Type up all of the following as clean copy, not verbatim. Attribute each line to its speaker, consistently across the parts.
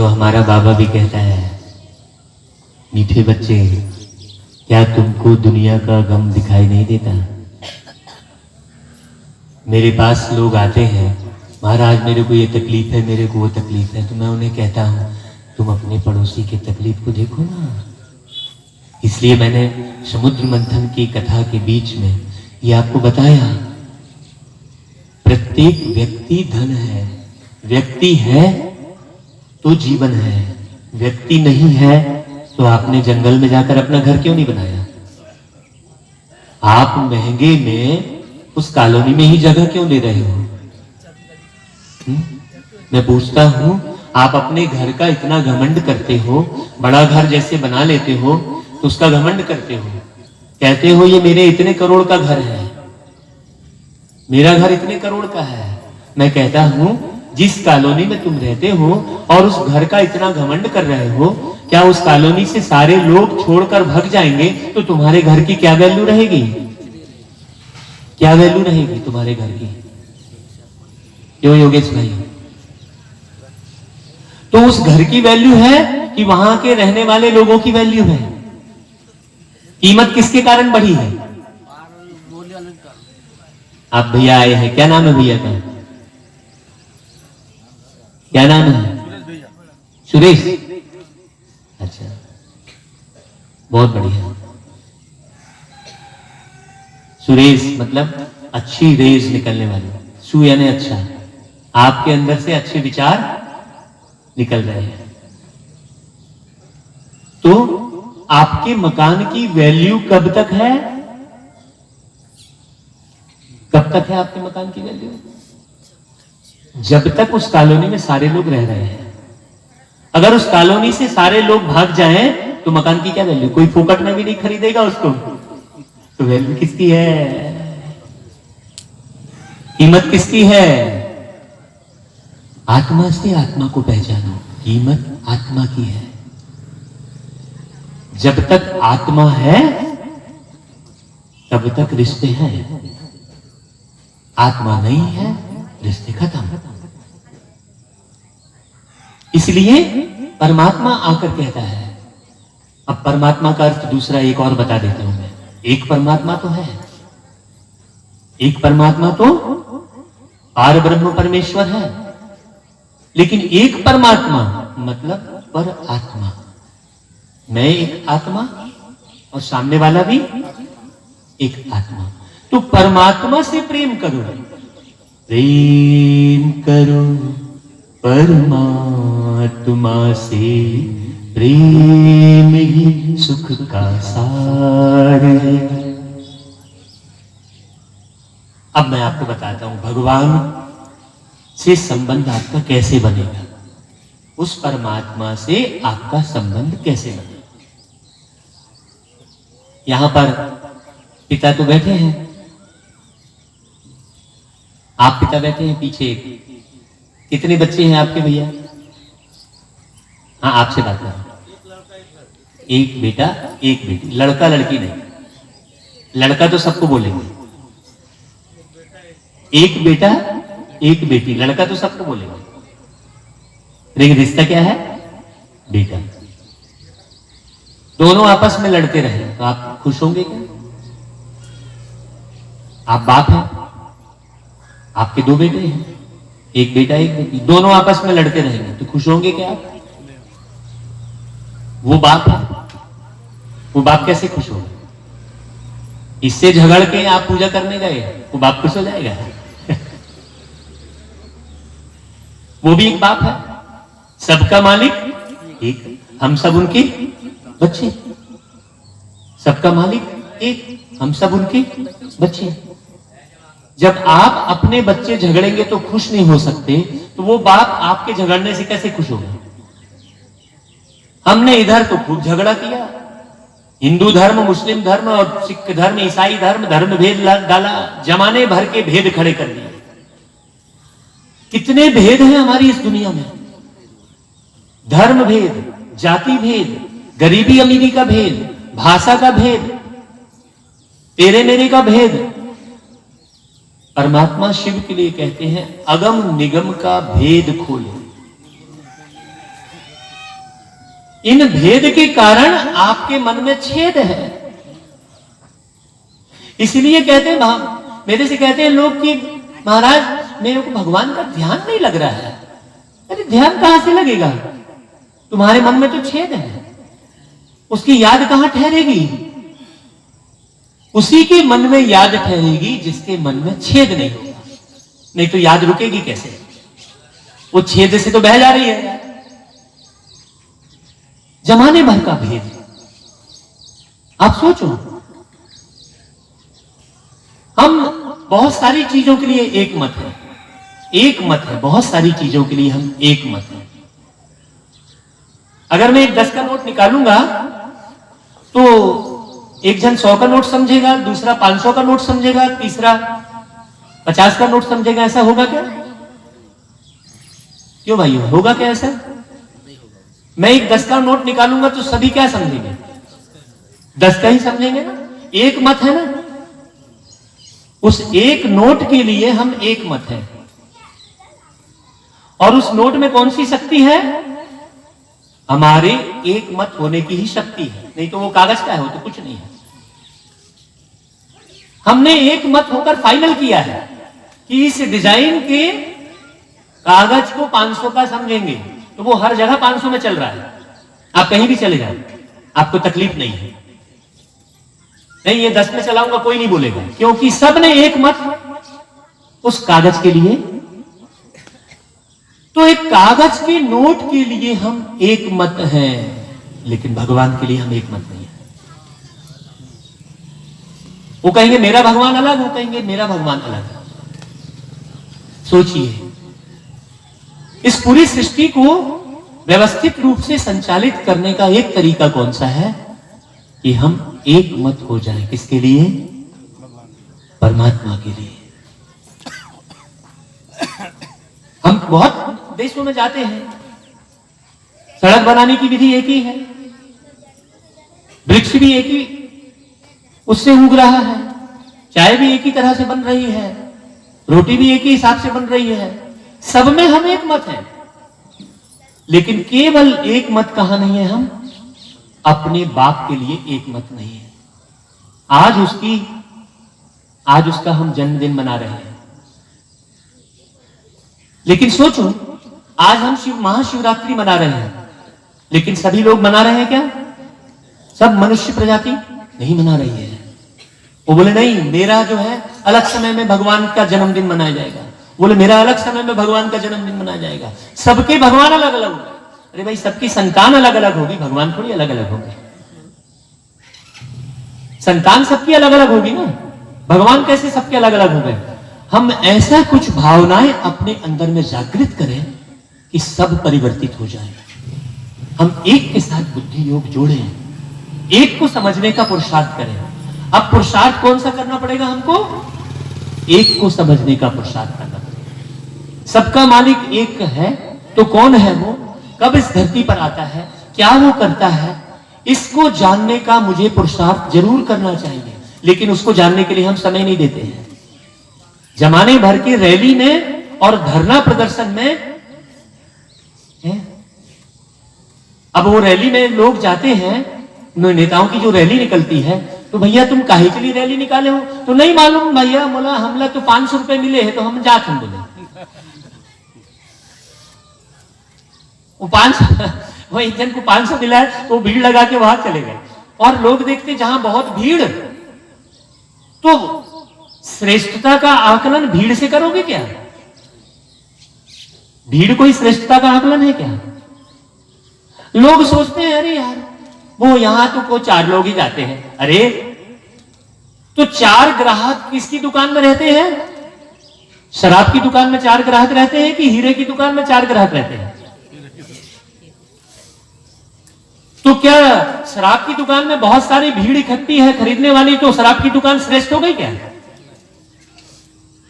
Speaker 1: तो हमारा बाबा भी कहता है, मीठे बच्चे, क्या तुमको दुनिया का गम दिखाई नहीं देता? मेरे पास लोग आते हैं, महाराज मेरे को ये तकलीफ है, मेरे को वो तकलीफ है, तो मैं उन्हें कहता हूं तुम अपने पड़ोसी की तकलीफ को देखो ना। इसलिए मैंने समुद्र मंथन की कथा के बीच में ये आपको बताया, प्रत्येक व्यक्ति धन है। व्यक्ति है तो जीवन है, व्यक्ति नहीं है तो आपने जंगल में जाकर अपना घर क्यों नहीं बनाया? आप महंगे में उस कॉलोनी में ही जगह क्यों ले रहे हो? मैं पूछता हूं, आप अपने घर का इतना घमंड करते हो, बड़ा घर जैसे बना लेते हो तो उसका घमंड करते हो, कहते हो ये मेरे इतने करोड़ का घर है, मेरा घर इतने करोड़ का है। मैं कहता हूं जिस कॉलोनी में तुम रहते हो और उस घर का इतना घमंड कर रहे हो, क्या उस कॉलोनी से सारे लोग छोड़कर भाग जाएंगे तो तुम्हारे घर की क्या वैल्यू रहेगी? क्या वैल्यू रहेगी तुम्हारे घर की? क्यों योगेश भाई? तो उस घर की वैल्यू है कि वहां के रहने वाले लोगों की वैल्यू है? कीमत किसके कारण बढ़ी है? आप भैया आए हैं, क्या नाम है भैया का? क्या नाम है? सुरेश। अच्छा, बहुत बढ़िया। सुरेश मतलब अच्छी रेज निकलने वाली, सु यानी अच्छा, आपके अंदर से अच्छे विचार निकल रहे हैं। तो आपके मकान की वैल्यू कब तक है? कब तक है आपके मकान की वैल्यू? जब तक उस कॉलोनी में सारे लोग रह रहे हैं। अगर उस कॉलोनी से सारे लोग भाग जाएं तो मकान की क्या वैल्यू? कोई फोकट में भी नहीं खरीदेगा उसको, तो वैल्यू किसकी है? कीमत किसकी है? आत्मा से आत्मा को पहचानो, कीमत आत्मा की है। जब तक आत्मा है तब तक रिश्ते हैं, आत्मा नहीं है रिश्ते खत्म। इसलिए परमात्मा आकर कहता है, अब परमात्मा का अर्थ दूसरा एक और बता देता हूं मैं। एक परमात्मा तो है, एक परमात्मा तो पार ब्रह्म परमेश्वर है, लेकिन एक परमात्मा मतलब पर आत्मा। मैं एक आत्मा और सामने वाला भी एक आत्मा। तो परमात्मा से प्रेम करो, प्रेम करो परमात्मा से, प्रेम ही सुख का सार है। अब मैं आपको बताता हूं भगवान से संबंध आपका कैसे बनेगा, उस परमात्मा से आपका संबंध कैसे बनेगा। यहां पर पिता तो बैठे हैं, आप पिता बैठे हैं पीछे। कितने बच्चे हैं आपके भैया? हाँ, आपसे बात करें। एक बेटा एक बेटी, लड़का लड़की नहीं। लड़का तो सबको बोलेंगे, एक बेटा एक बेटी, लड़का तो सबको बोलेंगे, लेकिन रिश्ता क्या है? बेटा। दोनों आपस में लड़ते रहे तो आप खुश होंगे क्या? आप बाप हैं, आपके दो बेटे हैं, एक बेटा एक बेटी, दोनों आपस में लड़ते रहेंगे तो खुश होंगे क्या आप? वो बाप है, वो बाप कैसे खुश होगा? इससे झगड़ के आप पूजा करने गए, वो बाप खुश हो जाएगा? वो भी एक बाप है, सबका मालिक एक, हम सब उनके बच्चे। सबका मालिक एक, हम सब उनके बच्चे। जब आप अपने बच्चे झगड़ेंगे तो खुश नहीं हो सकते, तो वो बाप आपके झगड़ने से कैसे खुश होगा? हमने इधर तो खूब झगड़ा किया, हिंदू धर्म, मुस्लिम धर्म और सिख धर्म, ईसाई धर्म, धर्म भेद डाला, जमाने भर के भेद खड़े कर दिए। कितने भेद हैं हमारी इस दुनिया में, धर्म भेद, जाति भेद, गरीबी अमीरी का भेद, भाषा का भेद, तेरे मेरे का भेद। परमात्मा शिव के लिए कहते हैं अगम निगम का भेद खोलो। इन भेद के कारण आपके मन में छेद है। इसलिए कहते हैं, मेरे से कहते हैं लोग कि महाराज मेरे को भगवान का ध्यान नहीं लग रहा है। अरे ध्यान कहां से लगेगा? तुम्हारे मन में तो छेद है, उसकी याद कहां ठहरेगी? उसी के मन में याद ठहरेगी जिसके मन में छेद नहीं होगा। नहीं तो याद रुकेगी कैसे? वो छेद से तो बह जा रही है। जमाने भर का भेद। आप सोचो, हम बहुत सारी चीजों के लिए एक मत है, एक मत है, बहुत सारी चीजों के लिए हम एक मत है। अगर मैं एक 10 का नोट निकालूंगा तो एक जन 100 का नोट समझेगा, दूसरा 500 का नोट समझेगा, तीसरा 50 का नोट समझेगा। ऐसा होगा क्या? क्यों भाई, होगा क्या ऐसा? मैं एक 10 का नोट निकालूंगा तो सभी क्या समझेंगे? 10 का ही समझेंगे ना। एक मत है ना। उस एक नोट के लिए हम एक मत है। और उस नोट में कौन सी शक्ति है? हमारे एक मत होने की ही शक्ति है। नहीं तो वो कागज का है, वो तो कुछ नहीं है। हमने एक मत होकर फाइनल किया है कि इस डिजाइन के कागज को 500 का समझेंगे, तो वो हर जगह 500 में चल रहा है। आप कहीं भी चले जाओ, आपको तकलीफ नहीं है। नहीं, ये 10 में चलाऊंगा कोई नहीं बोलेगा, क्योंकि सबने एक मत उस कागज के लिए। तो एक कागज के नोट के लिए हम एक मत हैं, लेकिन भगवान के लिए हम एक मत नहीं है। वो कहेंगे मेरा भगवान अलग, वो कहेंगे मेरा भगवान अलग। सोचिए, इस पूरी सृष्टि को व्यवस्थित रूप से संचालित करने का एक तरीका कौन सा है? कि हम एक मत हो जाए। किसके लिए? परमात्मा के लिए। हम बहुत देशों में जाते हैं, सड़क बनाने की विधि एक ही है, वृक्ष भी एक ही उससे उग रहा है, चाय भी एक ही तरह से बन रही है, रोटी भी एक ही हिसाब से बन रही है। सब में हम एक मत हैं, लेकिन केवल एक मत कहां नहीं है? हम अपने बाप के लिए एक मत नहीं है। आज उसका हम जन्मदिन मना रहे हैं, लेकिन सोचो, आज हम महाशिवरात्रि मना रहे हैं, लेकिन सभी लोग मना रहे हैं क्या? सब मनुष्य प्रजाति नहीं मना रही है। वो बोले नहीं, मेरा जो है अलग समय में भगवान का जन्मदिन मनाया जाएगा, बोले मेरा अलग समय में भगवान का जन्मदिन मनाया जाएगा। सबके भगवान अलग अलग होंगे। अरे भाई, सबकी संतान अलग अलग होगी, भगवान थोड़ी अलग अलग होंगे। संतान सबकी अलग अलग होगी ना, भगवान कैसे सबके अलग अलग हो गए? हम ऐसा कुछ भावनाएं अपने अंदर में जागृत करें कि सब परिवर्तित हो जाए। हम एक के साथ बुद्धि योग जोड़ें, एक को समझने का पुरुषार्थ करें। अब पुरुषार्थ कौन सा करना पड़ेगा हमको? एक को समझने का पुरुषार्थ करना पड़ेगा। सबका मालिक एक है, तो कौन है वो? कब इस धरती पर आता है? क्या वो करता है? इसको जानने का मुझे पुरुषार्थ जरूर करना चाहिए, लेकिन उसको जानने के लिए हम समय नहीं देते हैं। जमाने भर की रैली में और धरना प्रदर्शन में है? अब वो रैली में लोग जाते हैं, नेताओं की जो रैली निकलती है, तो भैया तुम काहे के लिए रैली निकाले हो? तो नहीं मालूम भैया, बोला हमला तो 500 रुपए मिले हैं तो हम जाते हैं। बोले वो 500 वो एक जन को 500 मिला है, वो भीड़ लगा के वहां चले गए। और लोग देखते जहां बहुत भीड़, तो श्रेष्ठता का आकलन भीड़ से करोगे क्या? भीड़ कोई श्रेष्ठता का आकलन है क्या? लोग सोचते हैं अरे यार, वो यहां तो को 4 लोग ही जाते हैं। अरे तो 4 ग्राहक किसकी दुकान में रहते हैं? शराब की दुकान में 4 ग्राहक रहते हैं कि हीरे की दुकान में 4 ग्राहक रहते हैं? तो क्या शराब की दुकान में बहुत सारी भीड़ इकट्ठी है खरीदने वाली, तो शराब की दुकान श्रेष्ठ हो गई क्या?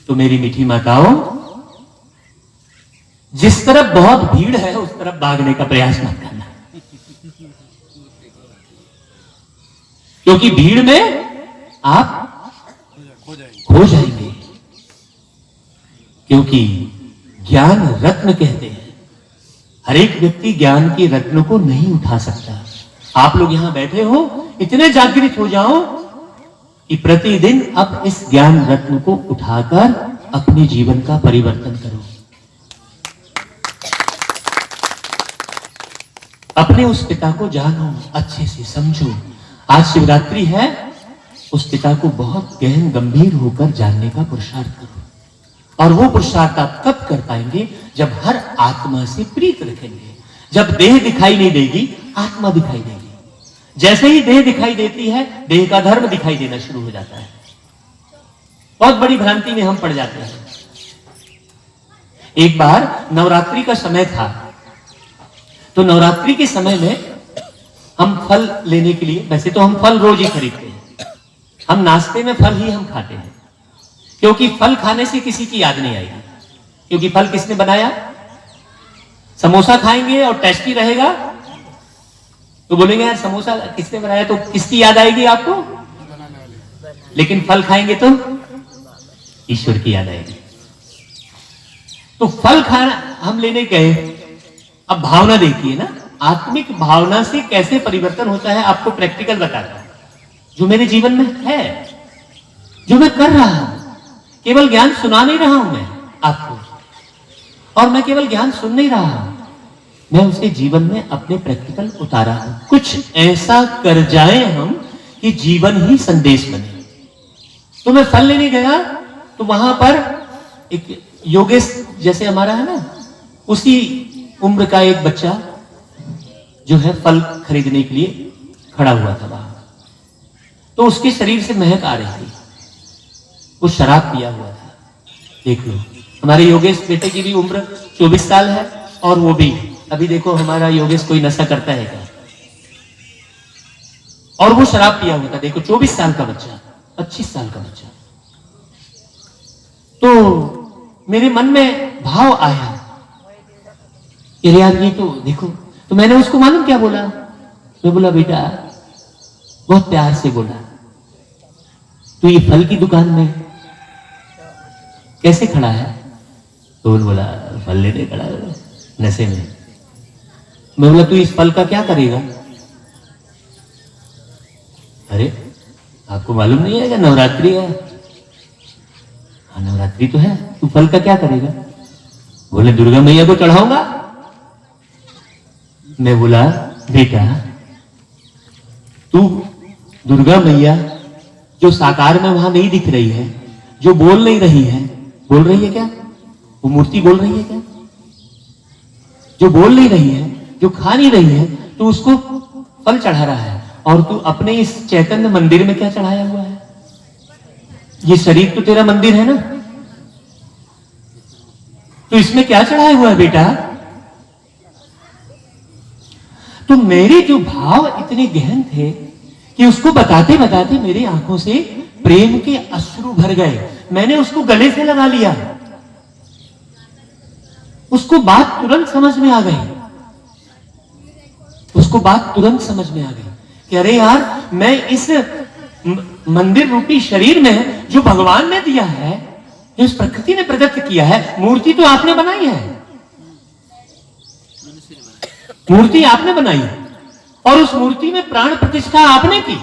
Speaker 1: तो मेरी मीठी माताओं, जिस तरफ बहुत भीड़ है उस तरफ भागने का प्रयास मत करना, क्योंकि भीड़ में आप खो जाएंगे। क्योंकि ज्ञान रत्न कहते हैं, हर एक व्यक्ति ज्ञान के रत्न को नहीं उठा सकता। आप लोग यहां बैठे हो, इतने जागृत हो जाओ कि प्रतिदिन अब इस ज्ञान रत्न को उठाकर अपने जीवन का परिवर्तन करो। अपने उस पिता को जानो, अच्छे से समझो। आज शिवरात्रि है, उस पिता को बहुत गहन गंभीर होकर जानने का पुरुषार्थ करो। और वो पुरुषार्थ आप कब कर पाएंगे? जब हर आत्मा से प्रीत रखेंगे। जब देह दिखाई नहीं देगी, आत्मा दिखाई देगी। जैसे ही देह दिखाई देती है, देह का धर्म दिखाई देना शुरू हो जाता है। बहुत बड़ी भ्रांति में हम पड़ जाते हैं। एक बार नवरात्रि का समय था, तो नवरात्रि के समय में हम फल लेने के लिए, वैसे तो हम फल रोज ही खरीदते हैं, हम नाश्ते में फल ही हम खाते हैं, क्योंकि फल खाने से किसी की याद नहीं आएगी। क्योंकि फल किसने बनाया? समोसा खाएंगे और टेस्टी रहेगा तो बोलेंगे यार समोसा किसने बनाया, तो किसकी याद आएगी आपको? लेकिन फल खाएंगे तो ईश्वर की याद आएगी। तो फल खाना हम लेने गए। अब भावना देखिए ना, आत्मिक भावना से कैसे परिवर्तन होता है, आपको प्रैक्टिकल बताता हूं। जो मेरे जीवन में है, जो मैं कर रहा हूं, केवल ज्ञान सुना नहीं रहा हूं मैं आपको, और मैं केवल ज्ञान सुन नहीं रहा हूं, मैं उसे जीवन में अपने प्रैक्टिकल उतारा हूं। कुछ ऐसा कर जाए हम कि जीवन ही संदेश बने। तो मैं फल लेने गया, तो वहां पर एक योगेश जैसे हमारा है ना, उसी उम्र का एक बच्चा जो है फल खरीदने के लिए खड़ा हुआ था वहां। तो उसके शरीर से महक आ रही थी, वो शराब पिया हुआ था। देख लो, हमारे योगेश बेटे की भी उम्र 24 साल है, और वो भी अभी देखो हमारा योगेश कोई नशा करता है क्या? और वो शराब पिया हुआ था। देखो 24 साल का बच्चा, 25 साल का बच्चा। तो मेरे मन में भाव आया, यार ये तो देखो। तो मैंने उसको मालूम क्या बोला? मैं बोला बेटा, बहुत प्यार से बोला, तो ये फल की दुकान में कैसे खड़ा है? तो बोला फल लेने खड़ा है नशे में। मैं बोला तू इस फल का क्या करेगा? अरे आपको मालूम नहीं है क्या नवरात्रि है? हाँ नवरात्रि तो है, तू फल का क्या करेगा? बोले दुर्गा मैया को चढ़ाऊंगा। मैं बोला बेटा, तू दुर्गा मैया जो साकार में वहां नहीं दिख रही है, जो बोल नहीं रही है, बोल रही है क्या? वो मूर्ति बोल रही है क्या? जो बोल नहीं रही है, जो खा नहीं रही है, तो उसको फल चढ़ा रहा है। और तू अपने इस चैतन्य मंदिर में क्या चढ़ाया हुआ है? ये शरीर तो तेरा मंदिर है ना, तो इसमें क्या चढ़ाया हुआ है बेटा? तो मेरे जो भाव इतने गहन थे कि उसको बताते बताते मेरी आंखों से प्रेम के अश्रु भर गए। मैंने उसको गले से लगा लिया, उसको बात तुरंत समझ में आ गई। उसको बात तुरंत समझ में आ गई कि अरे यार, मैं इस मंदिर रूपी शरीर में जो भगवान ने दिया है, जो इस प्रकृति ने प्रदत्त किया है, मूर्ति तो आपने बनाई है, मूर्ति आपने बनाई है, और उस मूर्ति में प्राण प्रतिष्ठा आपने की,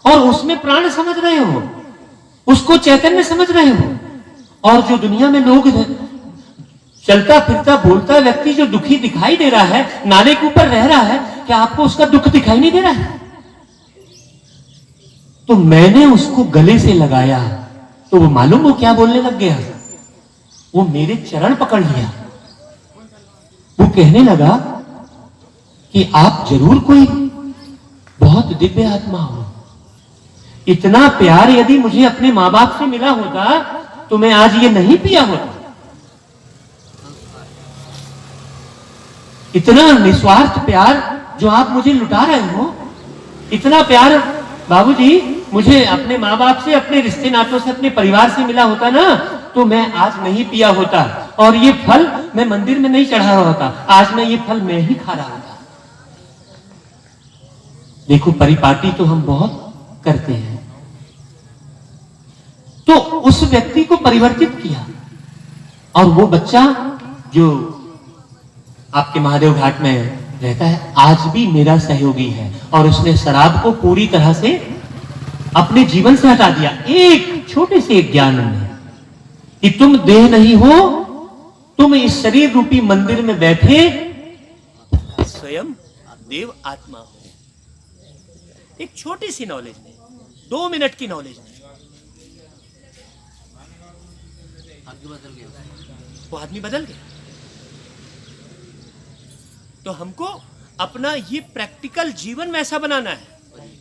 Speaker 1: और उसमें प्राण समझ रहे हो, उसको चैतन्य समझ रहे हो। और जो दुनिया में लोग चलता फिरता बोलता व्यक्ति जो दुखी दिखाई दे रहा है, नाले के ऊपर रह रहा है, क्या आपको उसका दुख दिखाई नहीं दे रहा है? तो मैंने उसको गले से लगाया, तो वो मालूम वो क्या बोलने लग गया? वो मेरे चरण पकड़ लिया। वो कहने लगा कि आप जरूर कोई बहुत दिव्य आत्मा हो। इतना प्यार यदि मुझे अपने मां बाप से मिला होता तो मैं आज ये नहीं पिया होता। इतना निस्वार्थ प्यार जो आप मुझे लुटा रहे हो, इतना प्यार बाबूजी मुझे अपने माँ बाप से, अपने रिश्ते नातों से, अपने परिवार से मिला होता ना, तो मैं आज नहीं पिया होता, और ये फल मैं मंदिर में नहीं चढ़ा रहा होता, आज मैं ये फल मैं ही खा रहा होता। देखो परिपाटी तो हम बहुत करते हैं। तो उस व्यक्ति को परिवर्तित किया। और वो बच्चा जो आपके महादेव घाट में रहता है आज भी मेरा सहयोगी है, और उसने शराब को पूरी तरह से अपने जीवन से हटा दिया एक छोटे से एक ज्ञान में कि तुम देह नहीं हो, तुम इस शरीर रूपी मंदिर में बैठे स्वयं देव आत्मा हो। एक छोटी सी नॉलेज में, 2 मिनट की नॉलेज में वो आदमी बदल गया। तो हमको अपना ये प्रैक्टिकल जीवन में ऐसा बनाना है,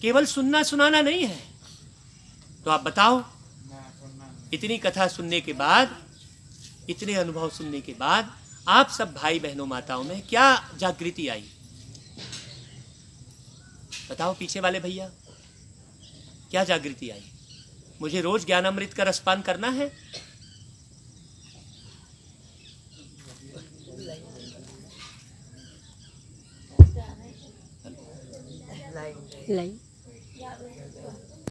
Speaker 1: केवल सुनना सुनाना नहीं है। तो आप बताओ, इतनी कथा सुनने के बाद, इतने अनुभव सुनने के बाद आप सब भाई बहनों माताओं में क्या जागृति आई? बताओ पीछे वाले भैया, क्या जागृति आई? मुझे रोज ज्ञानामृत का रसपान करना है।
Speaker 2: लाई